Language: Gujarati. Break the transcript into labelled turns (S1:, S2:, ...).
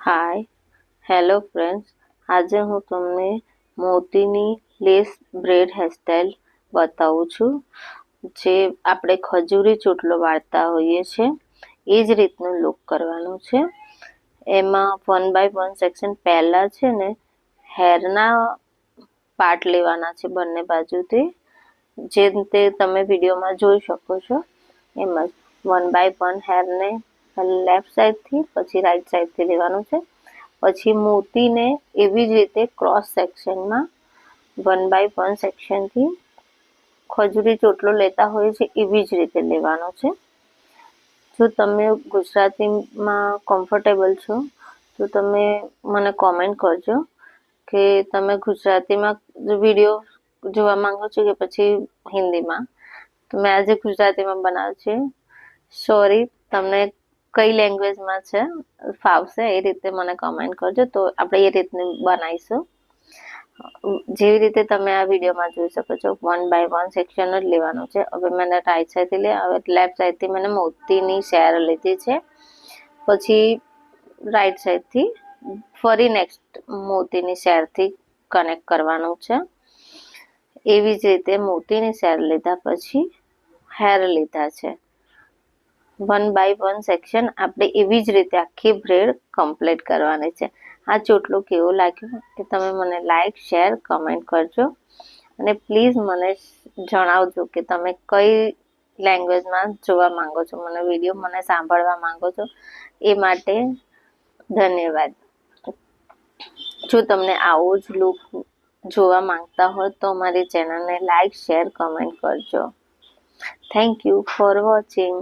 S1: હાય હેલો ફ્રેન્ડ્સ, આજે હું તમને મોતીની લેસ બ્રેડ હેરસ્ટાઈલ બતાવું છું. જે આપણે ખજૂરી ચોટલો વાળતા હોઈએ છીએ એ જ રીતનું લુક કરવાનું છે. એમાં 1 by 1 સેક્શન પહેલા છે ને હેરના પાર્ટ લેવાના છે બંને બાજુથી, જે રીતે તમે વિડીયોમાં જોઈ શકો છો. એમ જ 1 by 1 હેરને લેફ્ટ સાઈડથી પછી રાઈટ સાઈડથી લેવાનું છે. પછી મોતીને એવી જ રીતે ક્રોસ સેક્શનમાં 1 by 1 સેક્શનથી ખજૂરી ચોટલો લેતા હોય છે એવી જ રીતે લેવાનો છે. જો તમે ગુજરાતીમાં કમ્ફર્ટેબલ છો તો તમે મને કોમેન્ટ કરજો કે તમે ગુજરાતીમાં વિડીયો જોવા માંગો છો કે પછી હિન્દીમાં. તો મેં આજે ગુજરાતીમાં બનાવ્યું છે. સોરી, તમને કઈ લેંગ્વેજમાં છે ફાવશે એ રીતે મને કમેન્ટ કરજો, તો આપણે એ રીતની બનાવીશું. જેવી રીતે તમે આ વિડીયોમાં જોઈ શકો છો 1 by 1 સેક્શન જ લેવાનું છે. હવે મેં રાઈટ સાઈડથી હવે લેફ્ટ સાઈડથી મને મોતીની શેર લીધી છે. પછી રાઈટ સાઈડથી ફરી નેક્સ્ટ મોતીની શેરથી કનેક્ટ કરવાનું છે. એવી જ રીતે મોતીની શેર લીધા પછી હેર લીધા છે. 1 by 1 સેક્શન આપણે એવી જ રીતે આખી બ્રેડ કમ્પ્લીટ કરવાની છે. આ ચોટલો કેવો લાગ્યો એ તમે મને લાઈક, શેર, કમેન્ટ કરજો અને પ્લીઝ મને જણાવજો કે તમે કઈ લેંગ્વેજમાં જોવા માંગો છો, મને વિડીયો મને સાંભળવા માંગો છો. એ માટે ધન્યવાદ. જો તમને આવો જ લુક જોવા માંગતા હોય તો મારી ચેનલને લાઈક, શેર, કમેન્ટ કરજો. Thank you for watching.